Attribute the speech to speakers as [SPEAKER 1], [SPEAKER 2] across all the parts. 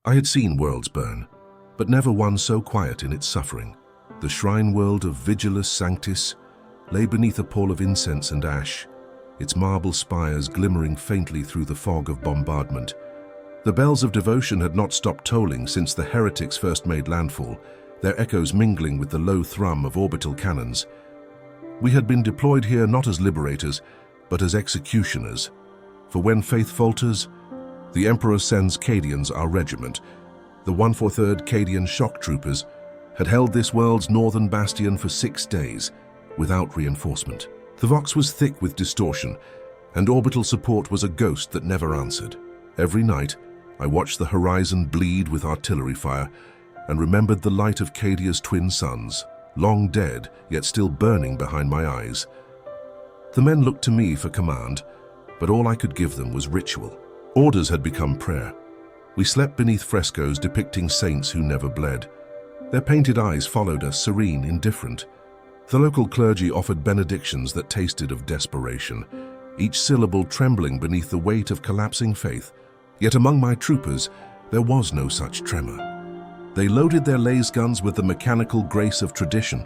[SPEAKER 1] I had seen worlds burn, but never one so quiet in its suffering. The shrine world of Vigilus Sanctis lay beneath a pall of incense and ash, its marble spires glimmering faintly through the fog of bombardment. The bells of devotion had not stopped tolling since the heretics first made landfall, their echoes mingling with the low thrum of orbital cannons. We had been deployed here not as liberators, but as executioners. For when faith falters, the Emperor sends Cadians, our regiment. The 143rd Cadian shock troopers had held this world's northern bastion for 6 days, without reinforcement. The Vox was thick with distortion, and orbital support was a ghost that never answered. Every night, I watched the horizon bleed with artillery fire, and remembered the light of Cadia's twin suns, long dead, yet still burning behind my eyes. The men looked to me for command, but all I could give them was ritual. Orders had become prayer. We slept beneath frescoes depicting saints who never bled. Their painted eyes followed us, serene, indifferent. The local clergy offered benedictions that tasted of desperation, each syllable trembling beneath the weight of collapsing faith. Yet among my troopers, there was no such tremor. They loaded their laser guns with the mechanical grace of tradition,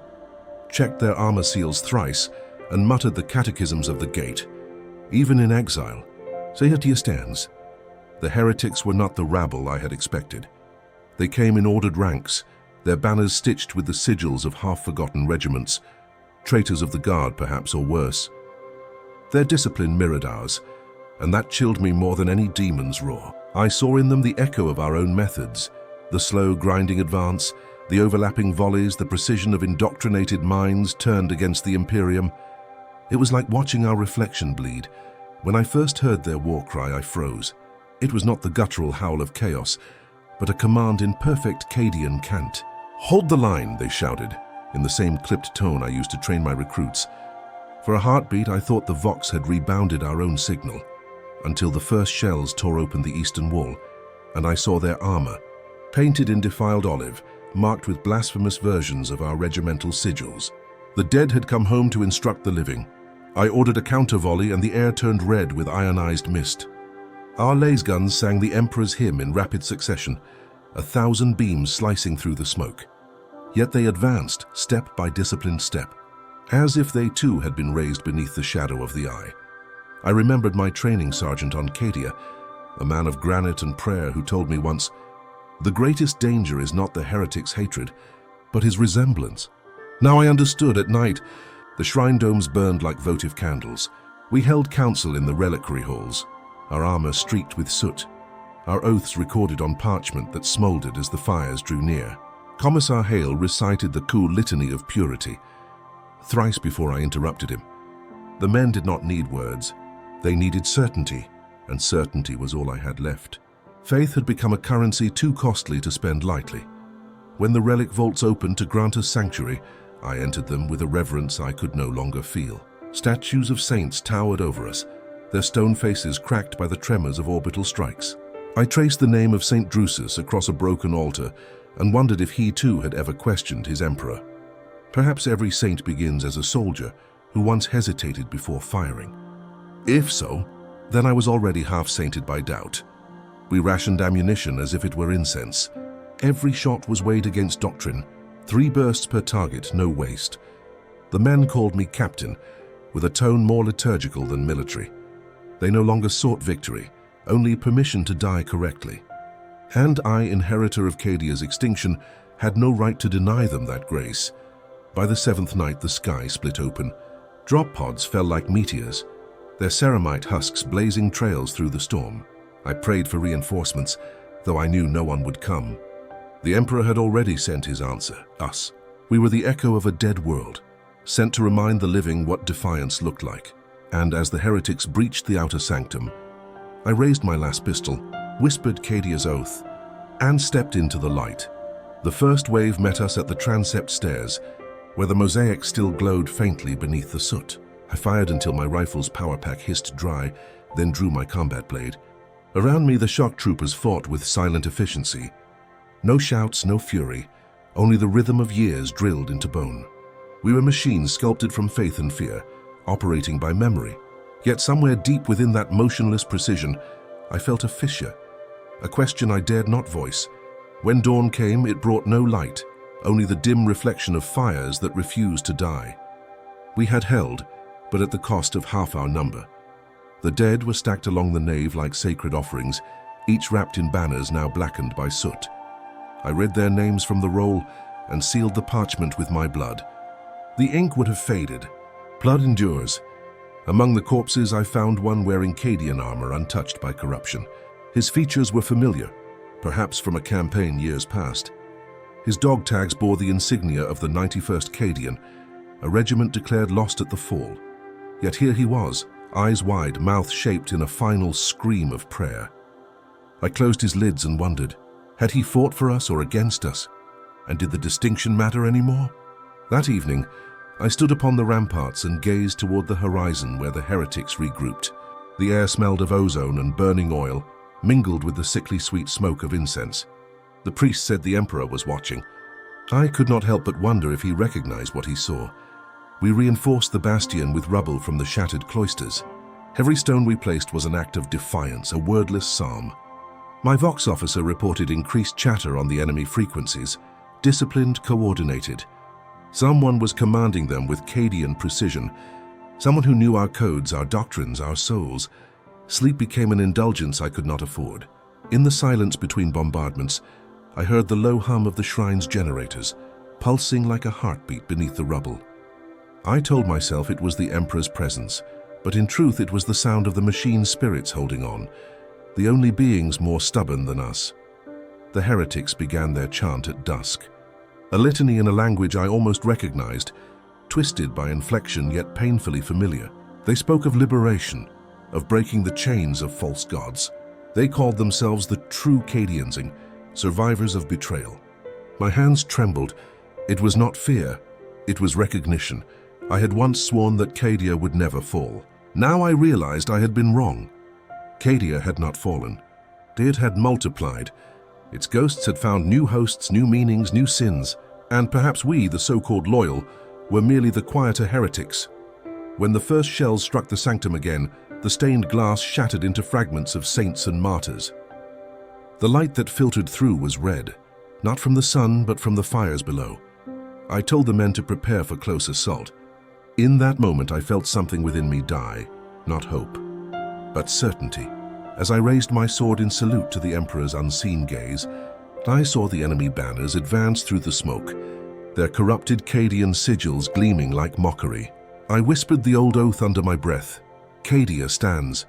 [SPEAKER 1] checked their armor seals thrice, and muttered the catechisms of the gate. Even in exile, Sehatia stands. The heretics were not the rabble I had expected. They came in ordered ranks, their banners stitched with the sigils of half-forgotten regiments, traitors of the guard perhaps, or worse. Their discipline mirrored ours, and that chilled me more than any demon's roar. I saw in them the echo of our own methods, the slow grinding advance, the overlapping volleys, the precision of indoctrinated minds turned against the Imperium. It was like watching our reflection bleed. When I first heard their war cry, I froze. It was not the guttural howl of chaos, but a command in perfect Cadian cant. "Hold the line," they shouted, in the same clipped tone I used to train my recruits. For a heartbeat, I thought the Vox had rebounded our own signal, until the first shells tore open the eastern wall, and I saw their armor, painted in defiled olive, marked with blasphemous versions of our regimental sigils. The dead had come home to instruct the living. I ordered a counter volley, and the air turned red with ionized mist. Our laser guns sang the Emperor's hymn in rapid succession, 1,000 beams slicing through the smoke. Yet they advanced, step by disciplined step, as if they too had been raised beneath the shadow of the eye. I remembered my training sergeant on Cadia, a man of granite and prayer, who told me once, "The greatest danger is not the heretic's hatred, but his resemblance." Now I understood. At night, the shrine domes burned like votive candles. We held council in the reliquary halls, our armor streaked with soot, our oaths recorded on parchment that smoldered as the fires drew near. Commissar Hale recited the cool litany of purity, thrice before I interrupted him. The men did not need words. They needed certainty, and certainty was all I had left. Faith had become a currency too costly to spend lightly. When the relic vaults opened to grant us sanctuary, I entered them with a reverence I could no longer feel. Statues of saints towered over us, their stone faces cracked by the tremors of orbital strikes. I traced the name of St. Drusus across a broken altar and wondered if he too had ever questioned his emperor. Perhaps every saint begins as a soldier who once hesitated before firing. If so, then I was already half-sainted by doubt. We rationed ammunition as if it were incense. Every shot was weighed against doctrine, 3 bursts per target, no waste. The men called me captain, with a tone more liturgical than military. They no longer sought victory, only permission to die correctly. And I, inheritor of Cadia's extinction, had no right to deny them that grace. By the 7th night, the sky split open. Drop pods fell like meteors, their ceramite husks blazing trails through the storm. I prayed for reinforcements, though I knew no one would come. The Emperor had already sent his answer, us. We were the echo of a dead world, sent to remind the living what defiance looked like. And as the heretics breached the outer sanctum, I raised my last pistol, whispered Cadia's oath, and stepped into the light. The first wave met us at the transept stairs, where the mosaic still glowed faintly beneath the soot. I fired until my rifle's power pack hissed dry, then drew my combat blade. Around me, the shock troopers fought with silent efficiency. No shouts, no fury, only the rhythm of years drilled into bone. We were machines sculpted from faith and fear, operating by memory. Yet somewhere deep within that motionless precision, I felt a fissure, a question I dared not voice. When dawn came, it brought no light, only the dim reflection of fires that refused to die. We had held, but at the cost of half our number. The dead were stacked along the nave like sacred offerings, each wrapped in banners now blackened by soot. I read their names from the roll and sealed the parchment with my blood. The ink would have faded. Blood endures. Among the corpses, I found one wearing Cadian armor untouched by corruption. His features were familiar, perhaps from a campaign years past. His dog tags bore the insignia of the 91st Cadian, a regiment declared lost at the fall. Yet here he was, eyes wide, mouth shaped in a final scream of prayer. I closed his lids and wondered, had he fought for us or against us? And did the distinction matter anymore? That evening, I stood upon the ramparts and gazed toward the horizon where the heretics regrouped. The air smelled of ozone and burning oil, mingled with the sickly sweet smoke of incense. The priest said the emperor was watching. I could not help but wonder if he recognized what he saw. We reinforced the bastion with rubble from the shattered cloisters. Every stone we placed was an act of defiance, a wordless psalm. My Vox officer reported increased chatter on the enemy frequencies, disciplined, coordinated. Someone was commanding them with Cadian precision, someone who knew our codes, our doctrines, our souls. Sleep became an indulgence I could not afford. In the silence between bombardments, I heard the low hum of the shrine's generators, pulsing like a heartbeat beneath the rubble. I told myself it was the Emperor's presence, but in truth it was the sound of the machine spirits holding on, the only beings more stubborn than us. The heretics began their chant at dusk, a litany in a language I almost recognized, twisted by inflection yet painfully familiar. They spoke of liberation, of breaking the chains of false gods. They called themselves the true Cadians, survivors of betrayal. My hands trembled. It was not fear, it was recognition. I had once sworn that Cadia would never fall. Now I realized I had been wrong. Cadia had not fallen. It had multiplied. Its ghosts had found new hosts, new meanings, new sins, and perhaps we, the so-called loyal, were merely the quieter heretics. When the first shells struck the sanctum again, the stained glass shattered into fragments of saints and martyrs. The light that filtered through was red, not from the sun, but from the fires below. I told the men to prepare for close assault. In that moment, I felt something within me die, not hope, but certainty. As I raised my sword in salute to the Emperor's unseen gaze, I saw the enemy banners advance through the smoke, their corrupted Cadian sigils gleaming like mockery. I whispered the old oath under my breath, "Cadia stands."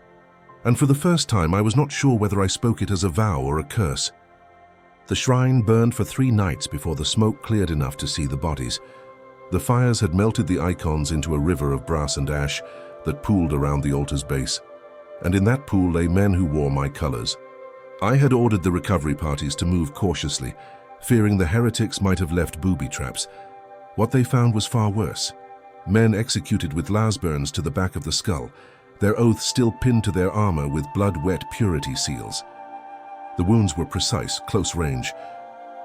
[SPEAKER 1] And for the first time, I was not sure whether I spoke it as a vow or a curse. The shrine burned for 3 nights before the smoke cleared enough to see the bodies. The fires had melted the icons into a river of brass and ash that pooled around the altar's base, and in that pool lay men who wore my colors. I had ordered the recovery parties to move cautiously, fearing the heretics might have left booby traps. What they found was far worse. Men executed with las burns to the back of the skull, their oaths still pinned to their armor with blood-wet purity seals. The wounds were precise, close range.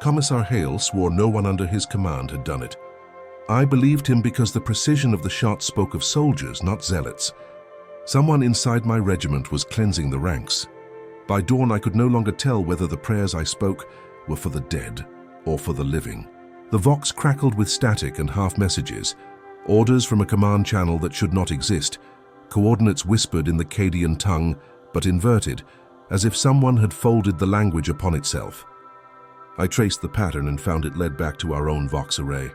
[SPEAKER 1] Commissar Hale swore no one under his command had done it. I believed him because the precision of the shot spoke of soldiers, not zealots. Someone inside my regiment was cleansing the ranks. By dawn, I could no longer tell whether the prayers I spoke were for the dead or for the living. The Vox crackled with static and half messages, orders from a command channel that should not exist, coordinates whispered in the Cadian tongue, but inverted, as if someone had folded the language upon itself. I traced the pattern and found it led back to our own Vox array.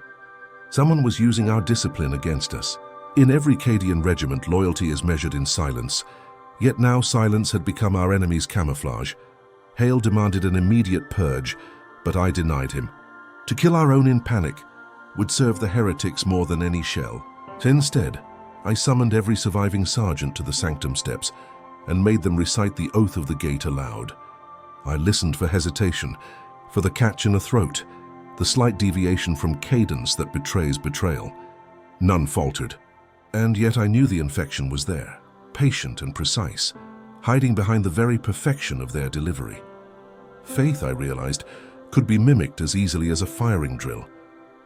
[SPEAKER 1] Someone was using our discipline against us. In every Cadian regiment, loyalty is measured in silence, yet now silence had become our enemy's camouflage. Hale demanded an immediate purge, but I denied him. To kill our own in panic would serve the heretics more than any shell. Instead, I summoned every surviving sergeant to the sanctum steps and made them recite the oath of the gate aloud. I listened for hesitation, for the catch in a throat, the slight deviation from cadence that betrays betrayal. None faltered, and yet I knew the infection was there, patient and precise, hiding behind the very perfection of their delivery. Faith, I realized, could be mimicked as easily as a firing drill.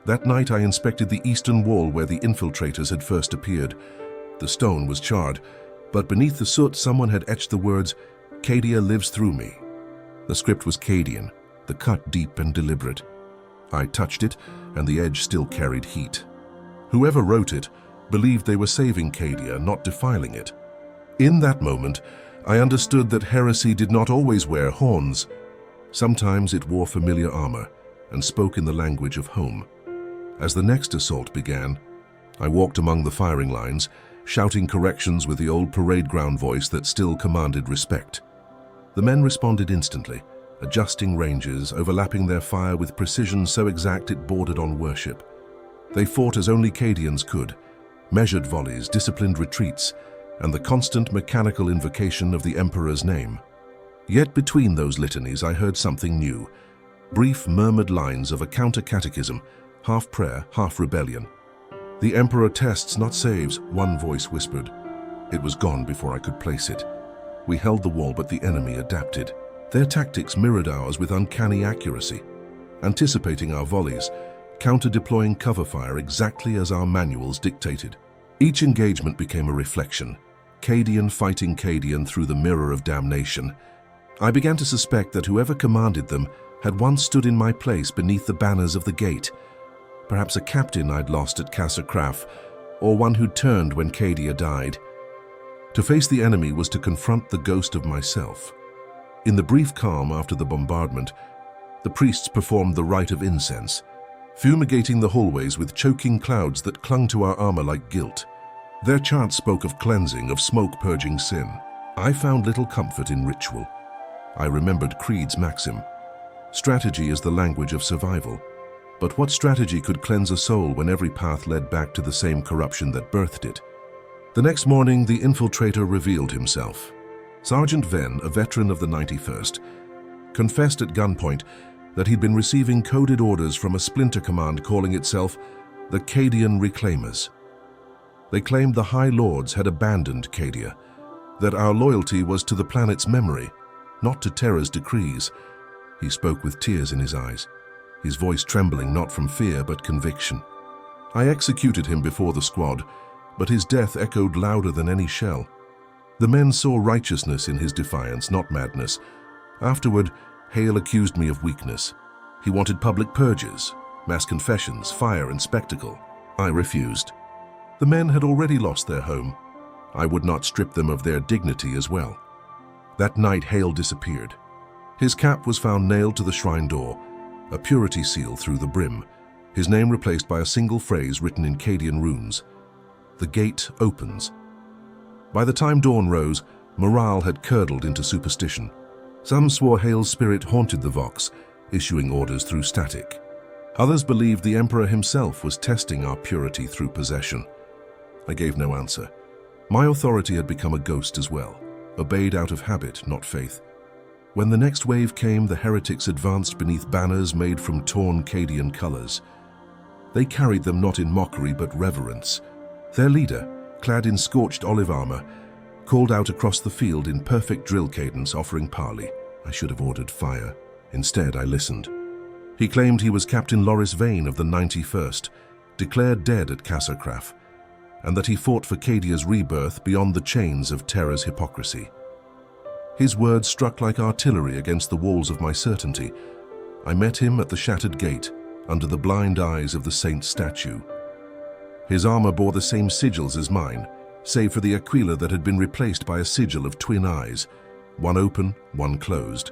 [SPEAKER 1] That night I inspected the eastern wall where the infiltrators had first appeared. The stone was charred, but beneath the soot someone had etched the words, "Cadia lives through me." The script was Cadian, the cut deep and deliberate. I touched it, and the edge still carried heat. Whoever wrote it believed they were saving Cadia, not defiling it. In that moment, I understood that heresy did not always wear horns. Sometimes it wore familiar armor and spoke in the language of home. As the next assault began, I walked among the firing lines, shouting corrections with the old parade ground voice that still commanded respect. The men responded instantly, adjusting ranges, overlapping their fire with precision so exact it bordered on worship. They fought as only Cadians could, measured volleys, disciplined retreats, and the constant mechanical invocation of the Emperor's name. Yet between those litanies I heard something new, brief murmured lines of a counter-catechism, half prayer, half rebellion. "The Emperor tests, not saves," one voice whispered. It was gone before I could place it. We held the wall, but the enemy adapted. Their tactics mirrored ours with uncanny accuracy, anticipating our volleys, counter-deploying cover fire exactly as our manuals dictated. Each engagement became a reflection, Cadian fighting Cadian through the mirror of damnation. I began to suspect that whoever commanded them had once stood in my place beneath the banners of the gate. Perhaps a captain I'd lost at Casa Craf, or one who'd turned when Cadia died. To face the enemy was to confront the ghost of myself. In the brief calm after the bombardment, the priests performed the rite of incense, fumigating the hallways with choking clouds that clung to our armor like guilt. Their chants spoke of cleansing, of smoke purging sin. I found little comfort in ritual. I remembered Creed's maxim: strategy is the language of survival. But what strategy could cleanse a soul when every path led back to the same corruption that birthed it? The next morning, the infiltrator revealed himself. Sergeant Venn, a veteran of the 91st, confessed at gunpoint that he'd been receiving coded orders from a splinter command calling itself the Cadian Reclaimers. They claimed the High Lords had abandoned Cadia, that our loyalty was to the planet's memory, not to Terra's decrees. He spoke with tears in his eyes, his voice trembling not from fear but conviction. I executed him before the squad, but his death echoed louder than any shell. The men saw righteousness in his defiance, not madness. Afterward, Hale accused me of weakness. He wanted public purges, mass confessions, fire and spectacle. I refused. The men had already lost their home. I would not strip them of their dignity as well. That night, Hale disappeared. His cap was found nailed to the shrine door, a purity seal through the brim, his name replaced by a single phrase written in Cadian runes: "The gate opens." By the time dawn rose, morale had curdled into superstition. Some swore Hale's spirit haunted the Vox, issuing orders through static. Others believed the Emperor himself was testing our purity through possession. I gave no answer. My authority had become a ghost as well, obeyed out of habit, not faith. When the next wave came, the heretics advanced beneath banners made from torn Cadian colors. They carried them not in mockery but reverence. Their leader, clad in scorched olive armor, called out across the field in perfect drill cadence, offering parley. I should have ordered fire. Instead, I listened. He claimed he was Captain Loris Vane of the 91st, declared dead at Casa Craf, and that he fought for Cadia's rebirth beyond the chains of Terra's hypocrisy. His words struck like artillery against the walls of my certainty. I met him at the shattered gate, under the blind eyes of the saint's statue. His armor bore the same sigils as mine, save for the aquila that had been replaced by a sigil of twin eyes, one open, one closed.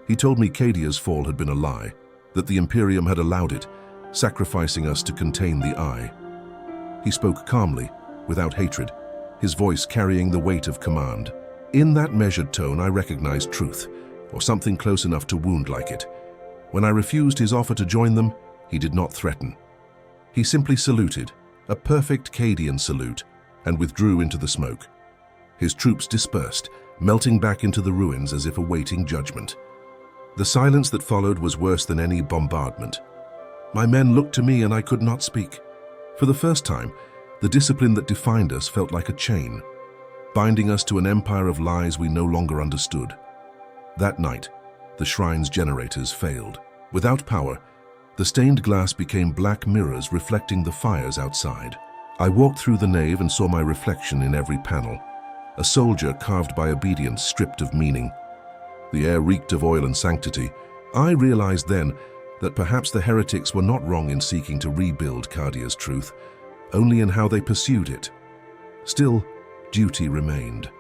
[SPEAKER 1] He told me Cadia's fall had been a lie, that the Imperium had allowed it, sacrificing us to contain the eye. He spoke calmly, without hatred, his voice carrying the weight of command. In that measured tone, I recognized truth, or something close enough to wound like it. When I refused his offer to join them, he did not threaten. He simply saluted, a perfect Cadian salute, and withdrew into the smoke. His troops dispersed, melting back into the ruins as if awaiting judgment. The silence that followed was worse than any bombardment. My men looked to me and I could not speak. For the first time, the discipline that defined us felt like a chain, binding us to an empire of lies we no longer understood. That night, the shrine's generators failed. Without power, the stained glass became black mirrors reflecting the fires outside. I walked through the nave and saw my reflection in every panel, a soldier carved by obedience stripped of meaning. The air reeked of oil and sanctity. I realized then that perhaps the heretics were not wrong in seeking to rebuild Cadia's truth, only in how they pursued it. Still, duty remained.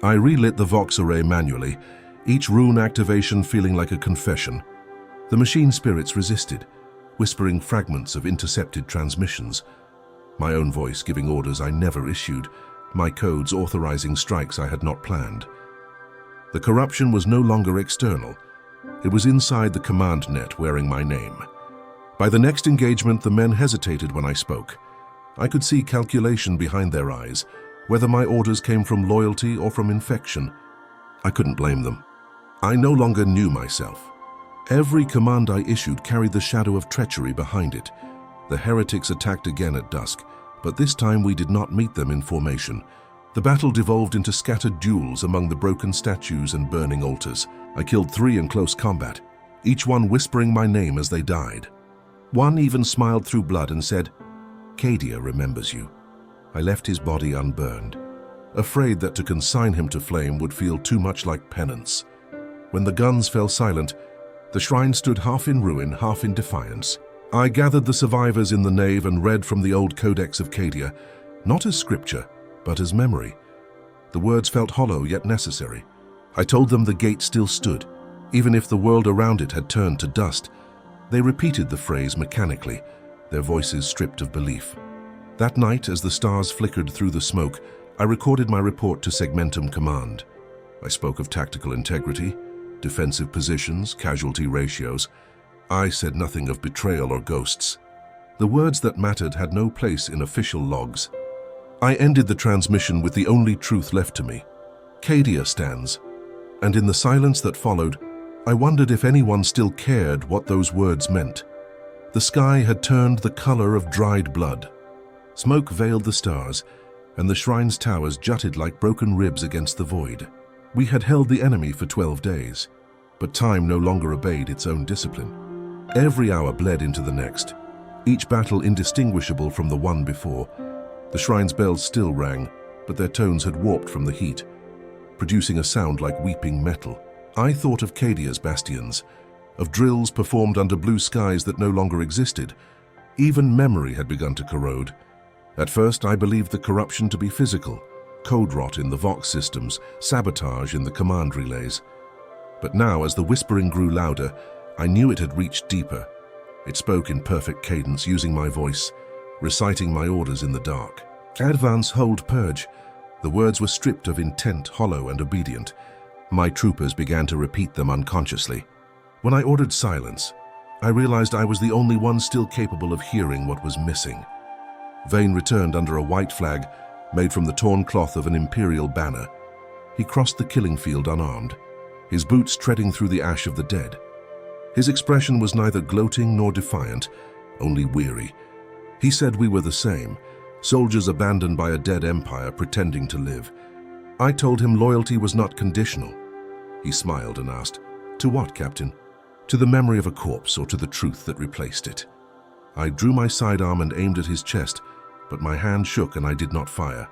[SPEAKER 1] I relit the Vox array manually, each rune activation feeling like a confession. The machine spirits resisted, whispering fragments of intercepted transmissions. My own voice giving orders I never issued, my codes authorizing strikes I had not planned. The corruption was no longer external. It was inside the command net wearing my name. By the next engagement, the men hesitated when I spoke. I could see calculation behind their eyes, whether my orders came from loyalty or from infection. I couldn't blame them. I no longer knew myself. Every command I issued carried the shadow of treachery behind it. The heretics attacked again at dusk, but this time we did not meet them in formation. The battle devolved into scattered duels among the broken statues and burning altars. I killed 3 in close combat, each one whispering my name as they died. One even smiled through blood and said, "Cadia remembers you." I left his body unburned, afraid that to consign him to flame would feel too much like penance. When the guns fell silent, the shrine stood half in ruin, half in defiance. I gathered the survivors in the nave and read from the old Codex of Cadia, not as scripture, but as memory. The words felt hollow yet necessary. I told them the gate still stood, even if the world around it had turned to dust. They repeated the phrase mechanically, their voices stripped of belief. That night, as the stars flickered through the smoke, I recorded my report to Segmentum Command. I spoke of tactical integrity, defensive positions, casualty ratios. I said nothing of betrayal or ghosts. The words that mattered had no place in official logs. I ended the transmission with the only truth left to me. Cadia stands. And in the silence that followed, I wondered if anyone still cared what those words meant. The sky had turned the color of dried blood. Smoke veiled the stars, and the shrine's towers jutted like broken ribs against the void. We had held the enemy for 12 days, but time no longer obeyed its own discipline. Every hour bled into the next, each battle indistinguishable from the one before. The shrine's bells still rang, but their tones had warped from the heat, producing a sound like weeping metal. I thought of Cadia's bastions, of drills performed under blue skies that no longer existed. Even memory had begun to corrode. At first, I believed the corruption to be physical, code rot in the Vox systems, sabotage in the command relays. But now, as the whispering grew louder, I knew it had reached deeper. It spoke in perfect cadence, using my voice, reciting my orders in the dark. Advance, hold, purge. The words were stripped of intent, hollow and obedient. My troopers began to repeat them unconsciously. When I ordered silence, I realized I was the only one still capable of hearing what was missing. Vane returned under a white flag made from the torn cloth of an imperial banner. He crossed the killing field unarmed, his boots treading through the ash of the dead. His expression was neither gloating nor defiant, only weary. He said we were the same, soldiers abandoned by a dead empire pretending to live. I told him loyalty was not conditional. He smiled and asked, "To what, Captain?" "To the memory of a corpse or to the truth that replaced it." I drew my sidearm and aimed at his chest, but my hand shook and I did not fire.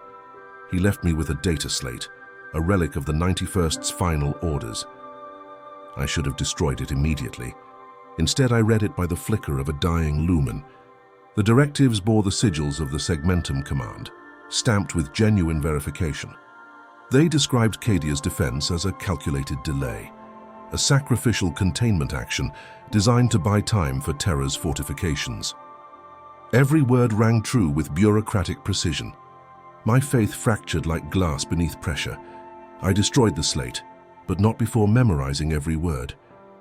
[SPEAKER 1] He left me with a data slate, a relic of the 91st's final orders. I should have destroyed it immediately. Instead, I read it by the flicker of a dying lumen. The directives bore the sigils of the Segmentum Command, stamped with genuine verification. They described Cadia's defense as a calculated delay, a sacrificial containment action designed to buy time for Terra's fortifications. Every word rang true with bureaucratic precision. My faith fractured like glass beneath pressure. I destroyed the slate, but not before memorizing every word.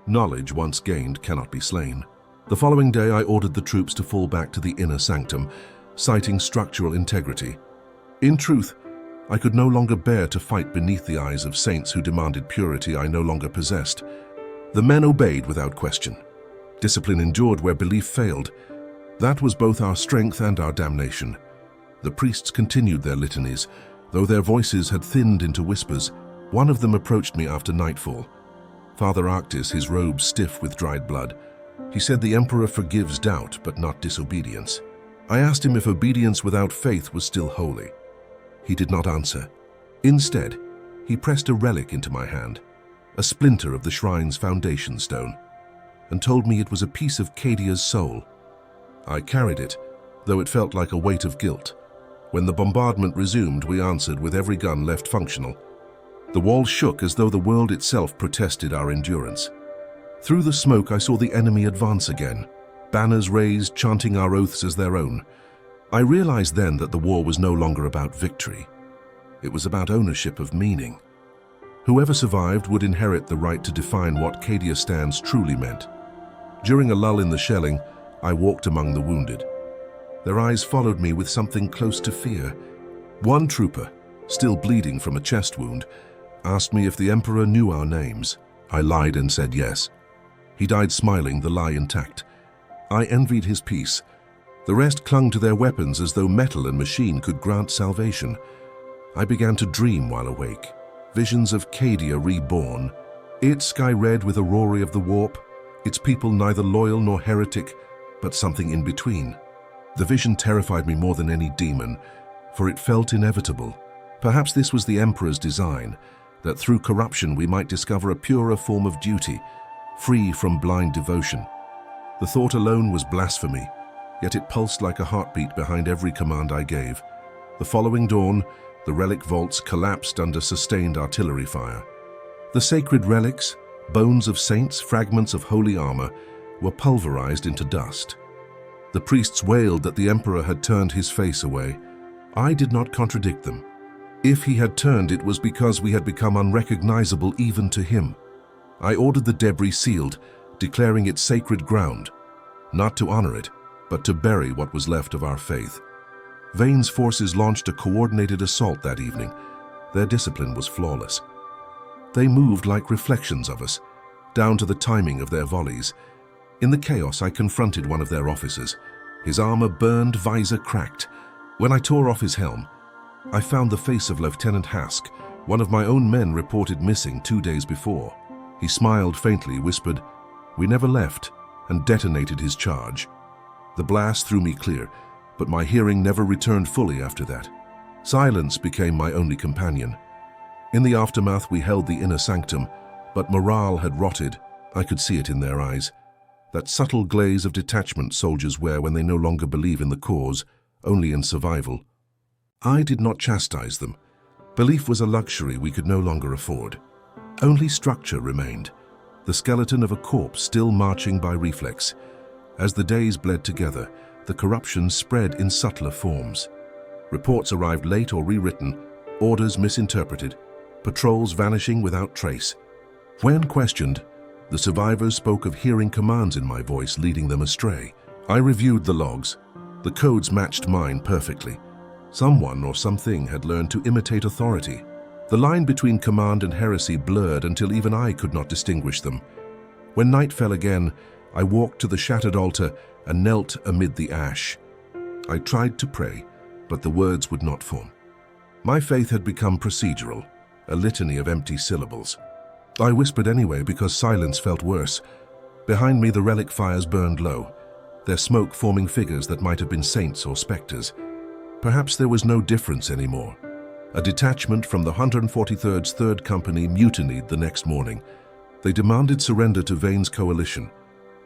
[SPEAKER 1] Knowledge once gained cannot be slain. The following day, I ordered the troops to fall back to the inner sanctum, citing structural integrity. In truth, I could no longer bear to fight beneath the eyes of saints who demanded purity I no longer possessed. The men obeyed without question. Discipline endured where belief failed. That was both our strength and our damnation. The priests continued their litanies, though their voices had thinned into whispers. One of them approached me after nightfall. Father Arctis, his robes stiff with dried blood. He said the Emperor forgives doubt, but not disobedience. I asked him if obedience without faith was still holy. He did not answer. Instead, he pressed a relic into my hand, a splinter of the shrine's foundation stone, and told me it was a piece of Cadia's soul. I carried it, though it felt like a weight of guilt. When the bombardment resumed, we answered with every gun left functional. The walls shook as though the world itself protested our endurance. Through the smoke, I saw the enemy advance again, banners raised, chanting our oaths as their own. I realized then that the war was no longer about victory. It was about ownership of meaning. Whoever survived would inherit the right to define what Cadia stands truly meant. During a lull in the shelling, I walked among the wounded. Their eyes followed me with something close to fear. One trooper, still bleeding from a chest wound, asked me if the Emperor knew our names. I lied and said yes. He died smiling, the lie intact. I envied his peace. The rest clung to their weapons as though metal and machine could grant salvation. I began to dream while awake, visions of Cadia reborn, its sky red with aurora of the warp, its people neither loyal nor heretic, but something in between. The vision terrified me more than any demon, for it felt inevitable. Perhaps this was the Emperor's design, that through corruption we might discover a purer form of duty, free from blind devotion. The thought alone was blasphemy, yet it pulsed like a heartbeat behind every command I gave. The following dawn, the relic vaults collapsed under sustained artillery fire. The sacred relics, bones of saints, fragments of holy armor, were pulverized into dust. The priests wailed that the Emperor had turned his face away. I did not contradict them. If he had turned, it was because we had become unrecognizable even to him. I ordered the debris sealed, declaring it sacred ground, not to honor it, but to bury what was left of our faith. Vane's forces launched a coordinated assault that evening. Their discipline was flawless. They moved like reflections of us, down to the timing of their volleys. In the chaos, I confronted one of their officers. His armor burned, visor cracked. When I tore off his helm, I found the face of Lieutenant Hask, one of my own men reported missing 2 days before. He smiled faintly, whispered, "We never left," and detonated his charge. The blast threw me clear, but my hearing never returned fully after that. Silence became my only companion. In the aftermath, we held the inner sanctum, but morale had rotted. I could see it in their eyes. That subtle glaze of detachment soldiers wear when they no longer believe in the cause, only in survival. I did not chastise them. Belief was a luxury we could no longer afford. Only structure remained, the skeleton of a corpse still marching by reflex. As the days bled together, the corruption spread in subtler forms. Reports arrived late or rewritten, orders misinterpreted, patrols vanishing without trace. When questioned, the survivors spoke of hearing commands in my voice leading them astray. I reviewed the logs. The codes matched mine perfectly. Someone or something had learned to imitate authority. The line between command and heresy blurred until even I could not distinguish them. When night fell again, I walked to the shattered altar and knelt amid the ash. I tried to pray, but the words would not form. My faith had become procedural, a litany of empty syllables. I whispered anyway because silence felt worse. Behind me, the relic fires burned low, their smoke forming figures that might have been saints or specters. Perhaps there was no difference anymore. A detachment from the 143rd's 3rd Company mutinied the next morning. They demanded surrender to Vane's coalition,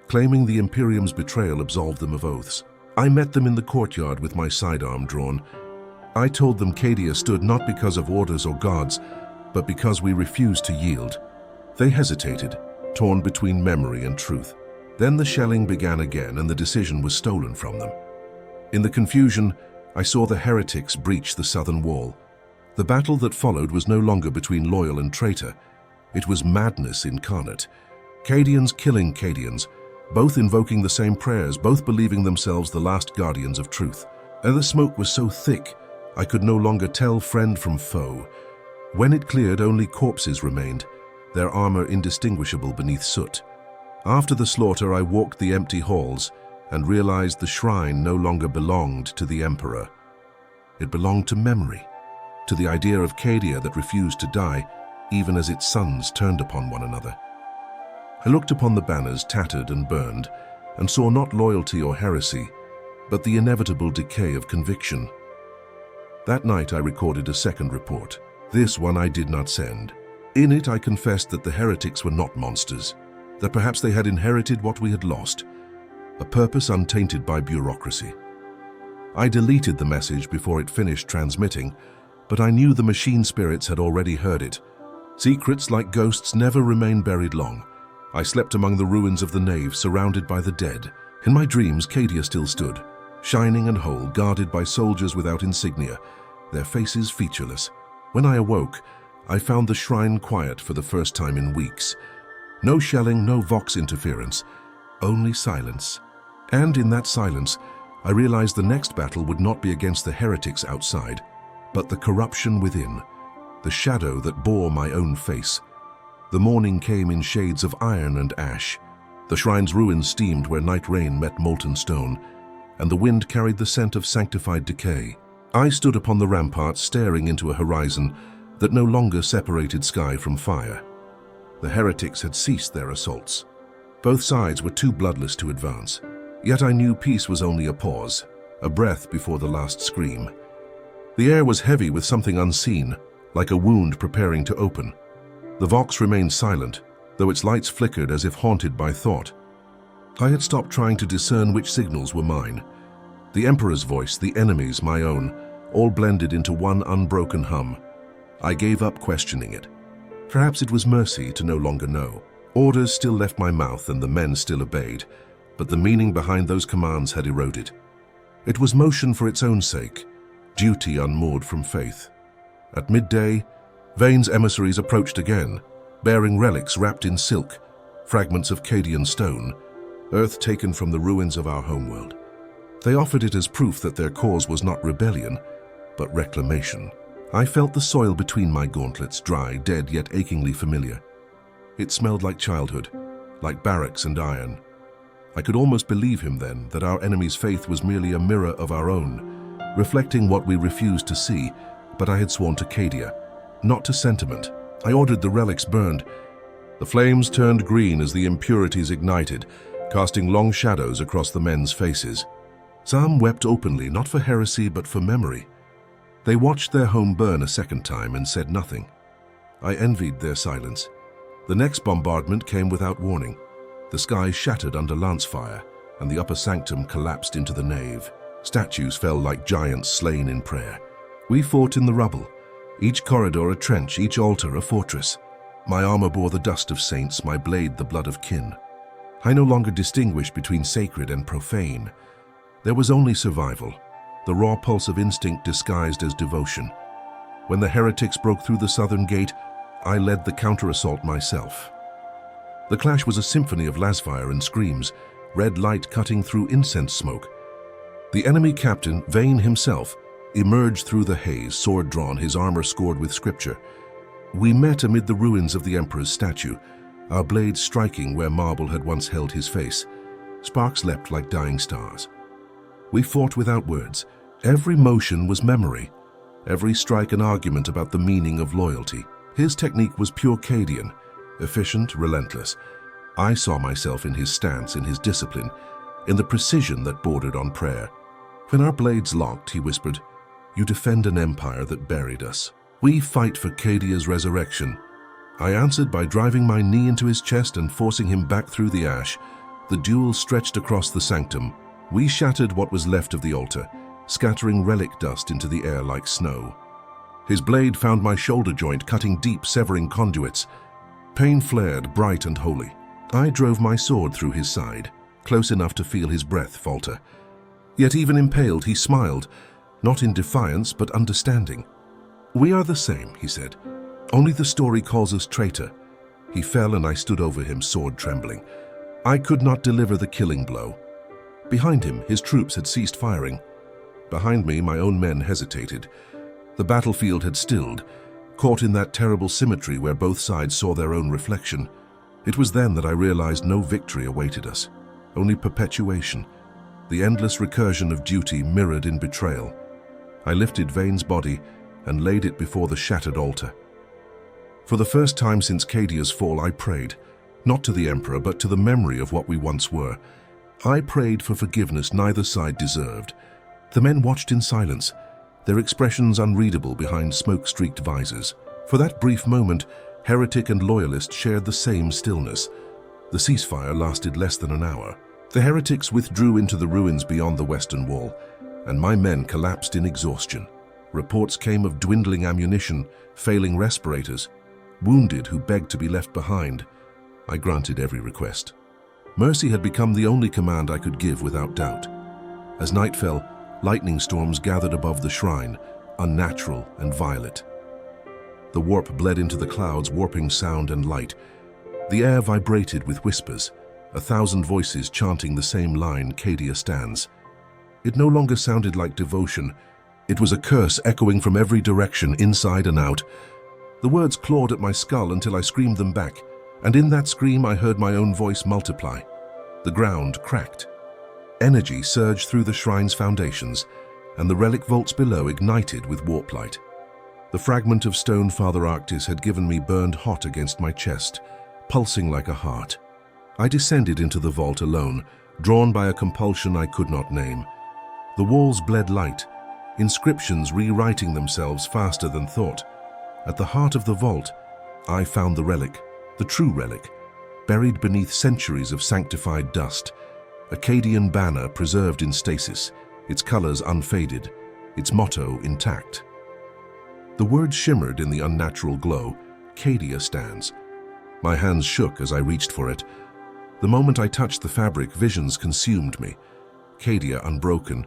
[SPEAKER 1] claiming the Imperium's betrayal absolved them of oaths. I met them in the courtyard with my sidearm drawn. I told them Cadia stood not because of orders or gods, but because we refused to yield. They hesitated, torn between memory and truth. Then the shelling began again and the decision was stolen from them. In the confusion, I saw the heretics breach the southern wall. The battle that followed was no longer between loyal and traitor. It was madness incarnate. Cadians killing Cadians, both invoking the same prayers, both believing themselves the last guardians of truth. And the smoke was so thick, I could no longer tell friend from foe. When it cleared, only corpses remained, their armor indistinguishable beneath soot. After the slaughter, I walked the empty halls and realized the shrine no longer belonged to the Emperor. It belonged to memory, to the idea of Cadia that refused to die, even as its sons turned upon one another. I looked upon the banners tattered and burned, and saw not loyalty or heresy, but the inevitable decay of conviction. That night I recorded a second report. This one I did not send. In it, I confessed that the heretics were not monsters, that perhaps they had inherited what we had lost, a purpose untainted by bureaucracy. I deleted the message before it finished transmitting, but I knew the machine spirits had already heard it. Secrets, like ghosts, never remain buried long. I slept among the ruins of the nave, surrounded by the dead. In my dreams, Cadia still stood, shining and whole, guarded by soldiers without insignia, their faces featureless. When I awoke, I found the shrine quiet for the first time in weeks. No shelling, no vox interference, only silence. And in that silence, I realized the next battle would not be against the heretics outside, but the corruption within, the shadow that bore my own face. The morning came in shades of iron and ash. The shrine's ruins steamed where night rain met molten stone, and the wind carried the scent of sanctified decay. I stood upon the ramparts, staring into a horizon that no longer separated sky from fire. The heretics had ceased their assaults. Both sides were too bloodless to advance. Yet I knew peace was only a pause, a breath before the last scream. The air was heavy with something unseen, like a wound preparing to open. The vox remained silent, though its lights flickered as if haunted by thought. I had stopped trying to discern which signals were mine. The Emperor's voice, the enemy's, my own, all blended into one unbroken hum. I gave up questioning it. Perhaps it was mercy to no longer know. Orders still left my mouth and the men still obeyed, but the meaning behind those commands had eroded. It was motion for its own sake, duty unmoored from faith. At midday, Vane's emissaries approached again, bearing relics wrapped in silk, fragments of Cadian stone, earth taken from the ruins of our homeworld. They offered it as proof that their cause was not rebellion, but reclamation. I felt the soil between my gauntlets, dry, dead, yet achingly familiar. It smelled like childhood, like barracks and iron. I could almost believe him then, that our enemy's faith was merely a mirror of our own, reflecting what we refused to see, but I had sworn to Cadia, not to sentiment. I ordered the relics burned. The flames turned green as the impurities ignited, casting long shadows across the men's faces. Some wept openly, not for heresy, but for memory. They watched their home burn a second time and said nothing. I envied their silence. The next bombardment came without warning. The sky shattered under lance fire, and the upper sanctum collapsed into the nave. Statues fell like giants slain in prayer. We fought in the rubble, each corridor a trench, each altar a fortress. My armor bore the dust of saints, my blade the blood of kin. I no longer distinguished between sacred and profane. There was only survival, the raw pulse of instinct disguised as devotion. When the heretics broke through the southern gate, I led the counter-assault myself. The clash was a symphony of lasfire and screams, red light cutting through incense smoke. The enemy captain, Vane himself, emerged through the haze, sword drawn, his armor scored with scripture. We met amid the ruins of the Emperor's statue, our blades striking where marble had once held his face. Sparks leapt like dying stars. We fought without words. Every motion was memory, every strike an argument about the meaning of loyalty. His technique was pure Cadian, efficient, relentless. I saw myself in his stance, in his discipline, in the precision that bordered on prayer. When our blades locked, he whispered, "You defend an empire that buried us. We fight for Cadia's resurrection." I answered by driving my knee into his chest and forcing him back through the ash. The duel stretched across the sanctum. We shattered what was left of the altar, scattering relic dust into the air like snow. His blade found my shoulder joint, cutting deep, severing conduits. Pain flared, bright and holy. I drove my sword through his side, close enough to feel his breath falter. Yet even impaled, he smiled, not in defiance, but understanding. "We are the same," he said. "Only the story calls us traitor." He fell and I stood over him, sword trembling. I could not deliver the killing blow. Behind him, his troops had ceased firing. Behind me, my own men hesitated. The battlefield had stilled, caught in that terrible symmetry where both sides saw their own reflection. It was then that I realized no victory awaited us, only perpetuation, the endless recursion of duty mirrored in betrayal. I lifted Vane's body and laid it before the shattered altar. For the first time since Cadia's fall, I prayed, not to the Emperor, but to the memory of what we once were. I prayed for forgiveness neither side deserved. The men watched in silence, their expressions unreadable behind smoke-streaked visors. For that brief moment, Heretic and loyalist shared the same stillness. The ceasefire lasted less than an hour. The heretics withdrew into the ruins beyond the western wall, and my men collapsed in exhaustion. Reports came of dwindling ammunition, failing respirators, wounded who begged to be left behind. I granted every request. Mercy had become the only command I could give without doubt. As night fell, lightning storms gathered above the shrine, unnatural and violet. The warp bled into the clouds, warping sound and light. The air vibrated with whispers, 1,000 voices chanting the same line, Cadia stands. It no longer sounded like devotion. It was a curse echoing from every direction, inside and out. The words clawed at my skull until I screamed them back, and in that scream I heard my own voice multiply. The ground cracked. Energy surged through the shrine's foundations, and the relic vaults below ignited with warp light. The fragment of stone Father Arctis had given me burned hot against my chest, pulsing like a heart. I descended into the vault alone, drawn by a compulsion I could not name. The walls bled light, inscriptions rewriting themselves faster than thought. At the heart of the vault, I found the relic, the true relic, buried beneath centuries of sanctified dust. A Cadian banner preserved in stasis, its colors unfaded, its motto intact. The words shimmered in the unnatural glow, Cadia stands. My hands shook as I reached for it. The moment I touched the fabric, visions consumed me. Cadia unbroken,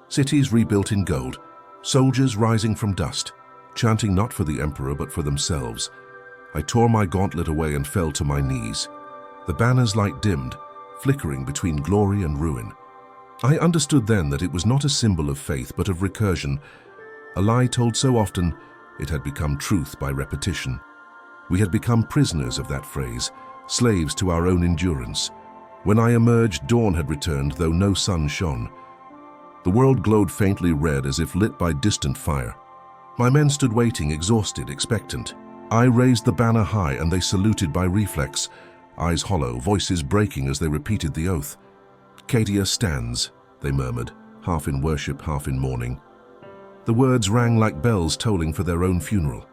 [SPEAKER 1] cities rebuilt in gold, soldiers rising from dust, chanting not for the Emperor but for themselves. I tore my gauntlet away and fell to my knees. The banner's light dimmed, flickering between glory and ruin. I understood then that it was not a symbol of faith but of recursion, a lie told so often it had become truth by repetition. We had become prisoners of that phrase, slaves to our own endurance. When I emerged, dawn had returned, though no sun shone. The world glowed faintly red as if lit by distant fire. My men stood waiting, exhausted, expectant. I raised the banner high and they saluted by reflex, eyes hollow, voices breaking as they repeated the oath. Cadia stands, they murmured, half in worship, half in mourning. The words rang like bells tolling for their own funeral.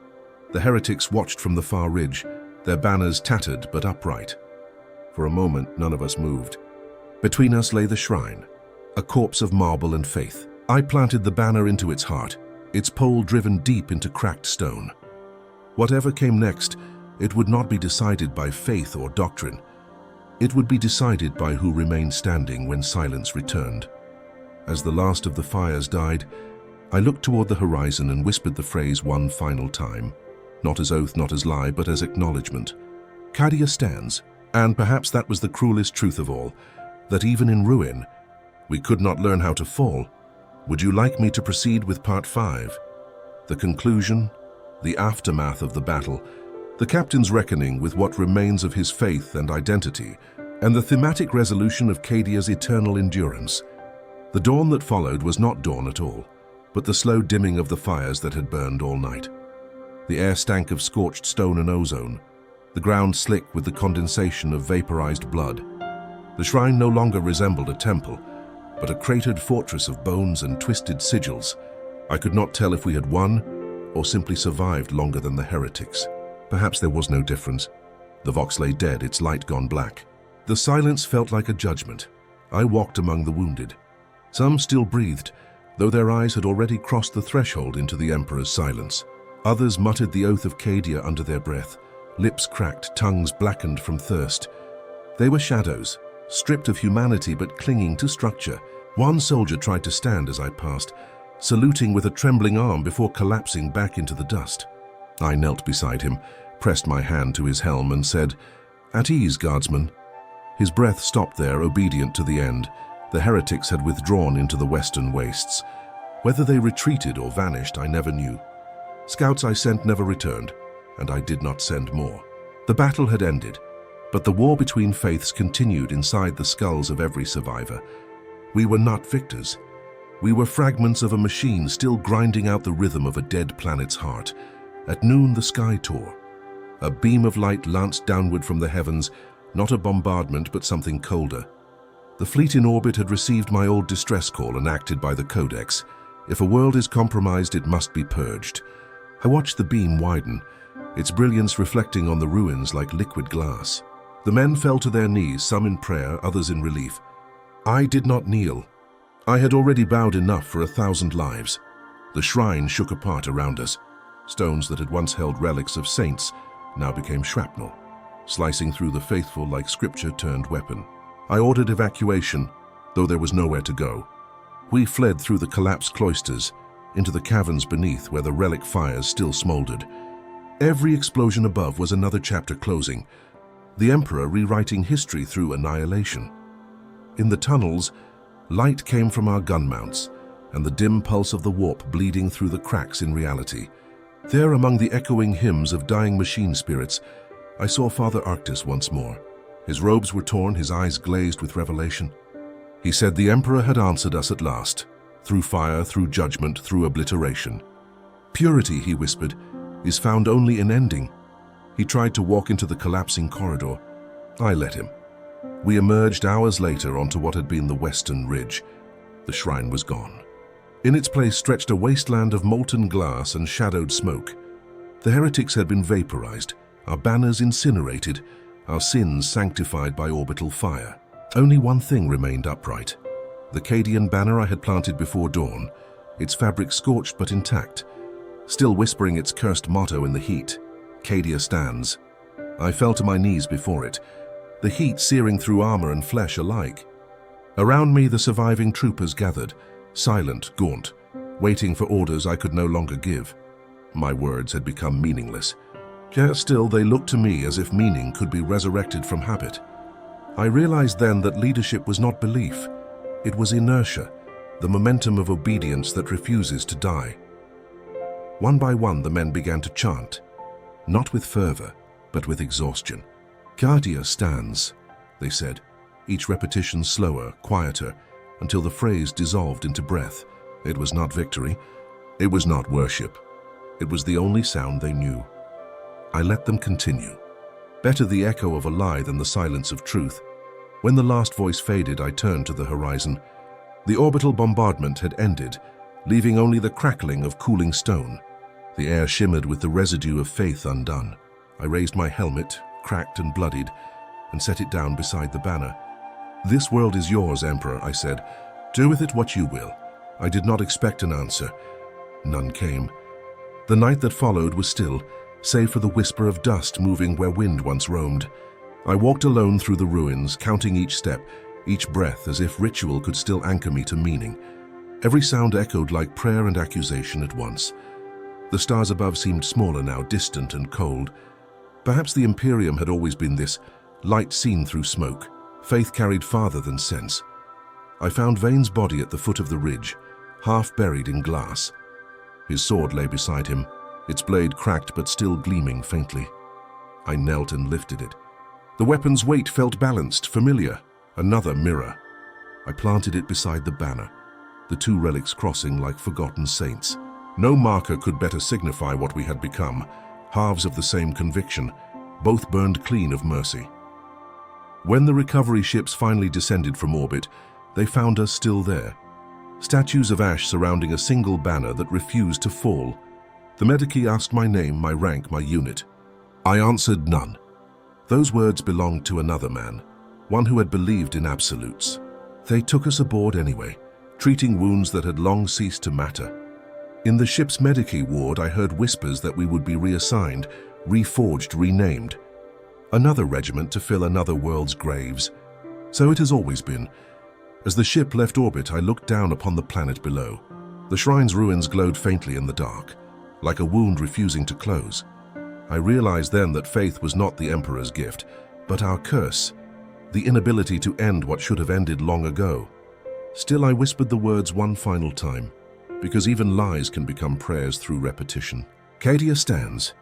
[SPEAKER 1] The heretics watched from the far ridge, their banners tattered but upright. For a moment, none of us moved. Between us lay the shrine, a corpse of marble and faith. I planted the banner into its heart, its pole driven deep into cracked stone. Whatever came next, it would not be decided by faith or doctrine. It would be decided by who remained standing when silence returned. As the last of the fires died, I looked toward the horizon and whispered the phrase one final time, not as oath, not as lie, but as acknowledgement. Cadia stands, and perhaps that was the cruelest truth of all, that even in ruin, we could not learn how to fall. Would you like me to proceed with part 5? The conclusion, the aftermath of the battle, the captain's reckoning with what remains of his faith and identity, and the thematic resolution of Cadia's eternal endurance. The dawn that followed was not dawn at all, but the slow dimming of the fires that had burned all night. The air stank of scorched stone and ozone, the ground slick with the condensation of vaporized blood. The shrine no longer resembled a temple, but a cratered fortress of bones and twisted sigils. I could not tell if we had won or simply survived longer than the heretics. Perhaps there was no difference. The Vox lay dead, its light gone black. The silence felt like a judgment. I walked among the wounded. Some still breathed, though their eyes had already crossed the threshold into the Emperor's silence. Others muttered the oath of Cadia under their breath, lips cracked, tongues blackened from thirst. They were shadows, stripped of humanity but clinging to structure. One soldier tried to stand as I passed, saluting with a trembling arm before collapsing back into the dust. I knelt beside him, pressed my hand to his helm and said, "At ease, guardsman." His breath stopped there, obedient to the end. The heretics had withdrawn into the western wastes. Whether they retreated or vanished, I never knew. Scouts I sent never returned, and I did not send more. The battle had ended, but the war between faiths continued inside the skulls of every survivor. We were not victors. We were fragments of a machine still grinding out the rhythm of a dead planet's heart. At noon, the sky tore. A beam of light lanced downward from the heavens, not a bombardment, but something colder. The fleet in orbit had received my old distress call enacted by the Codex. If a world is compromised, it must be purged. I watched the beam widen, its brilliance reflecting on the ruins like liquid glass. The men fell to their knees, some in prayer, others in relief. I did not kneel. I had already bowed enough for 1,000 lives. The shrine shook apart around us. Stones that had once held relics of saints now became shrapnel, slicing through the faithful like scripture turned weapon. I ordered evacuation, though there was nowhere to go. We fled through the collapsed cloisters, into the caverns beneath where the relic fires still smoldered. Every explosion above was another chapter closing, the Emperor rewriting history through annihilation. In the tunnels, light came from our gun mounts, and the dim pulse of the warp bleeding through the cracks in reality. There, among the echoing hymns of dying machine spirits, I saw Father Arctis once more. His robes were torn, his eyes glazed with revelation. He said the Emperor had answered us at last, through fire, through judgment, through obliteration. Purity, he whispered, is found only in ending. He tried to walk into the collapsing corridor. I let him. We emerged hours later onto what had been the Western Ridge. The shrine was gone. In its place stretched a wasteland of molten glass and shadowed smoke. The heretics had been vaporized, our banners incinerated, our sins sanctified by orbital fire. Only one thing remained upright. The Cadian banner I had planted before dawn, its fabric scorched but intact, still whispering its cursed motto in the heat, Cadia stands. I fell to my knees before it, the heat searing through armor and flesh alike. Around me the surviving troopers gathered, silent, gaunt, waiting for orders I could no longer give. My words had become meaningless. Yet still they looked to me as if meaning could be resurrected from habit. I realized then that leadership was not belief. It was inertia, the momentum of obedience that refuses to die. One by one the men began to chant, not with fervor, but with exhaustion. Cadia stands, they said, each repetition slower, quieter, until the phrase dissolved into breath. It was not victory. It was not worship. It was the only sound they knew. I let them continue. Better the echo of a lie than the silence of truth. When the last voice faded, I turned to the horizon. The orbital bombardment had ended, leaving only the crackling of cooling stone. The air shimmered with the residue of faith undone. I raised my helmet, cracked and bloodied, and set it down beside the banner. "This world is yours, Emperor," I said. "Do with it what you will." I did not expect an answer. None came. The night that followed was still, save for the whisper of dust moving where wind once roamed. I walked alone through the ruins, counting each step, each breath as if ritual could still anchor me to meaning. Every sound echoed like prayer and accusation at once. The stars above seemed smaller now, distant and cold. Perhaps the Imperium had always been this, light seen through smoke. Faith carried farther than sense. I found Vane's body at the foot of the ridge, half buried in glass. His sword lay beside him, its blade cracked but still gleaming faintly. I knelt and lifted it. The weapon's weight felt balanced, familiar. Another mirror. I planted it beside the banner, the two relics crossing like forgotten saints. No marker could better signify what we had become, halves of the same conviction, both burned clean of mercy. When the recovery ships finally descended from orbit, they found us still there. Statues of ash surrounding a single banner that refused to fall. The Medici asked my name, my rank, my unit. I answered none. Those words belonged to another man, one who had believed in absolutes. They took us aboard anyway, treating wounds that had long ceased to matter. In the ship's Medici ward, I heard whispers that we would be reassigned, reforged, renamed. Another regiment to fill another world's graves. So it has always been. As the ship left orbit, I looked down upon the planet below. The shrine's ruins glowed faintly in the dark, like a wound refusing to close. I realized then that faith was not the Emperor's gift, but our curse, the inability to end what should have ended long ago. Still, I whispered the words one final time, because even lies can become prayers through repetition. Cadia stands.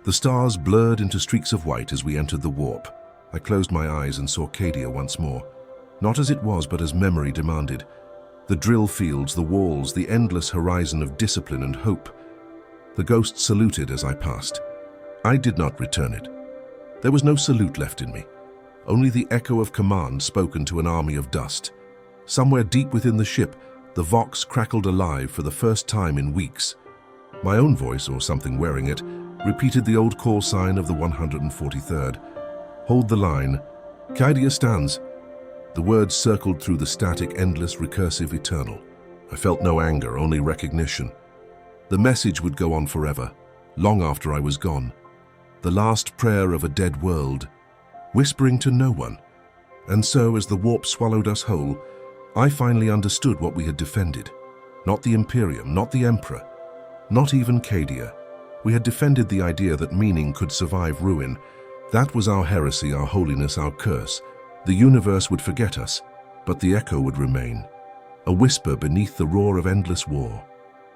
[SPEAKER 1] The stars blurred into streaks of white as we entered the warp. I closed my eyes and saw Cadia once more, not as it was, but as memory demanded. The drill fields, the walls, the endless horizon of discipline and hope. The ghost saluted as I passed. I did not return it. There was no salute left in me, only the echo of command spoken to an army of dust. Somewhere deep within the ship, the vox crackled alive for the first time in weeks. My own voice, or something wearing it, repeated the old call sign of the 143rd. Hold the line. Cadia stands. The words circled through the static, endless, recursive, eternal. I felt no anger, only recognition. The message would go on forever, long after I was gone. The last prayer of a dead world, whispering to no one. And so, as the warp swallowed us whole, I finally understood what we had defended. Not the Imperium, not the Emperor, not even Cadia. We had defended the idea that meaning could survive ruin. That was our heresy, our holiness, our curse. The universe would forget us, but the echo would remain. A whisper beneath the roar of endless war.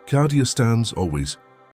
[SPEAKER 1] Cadia stands always,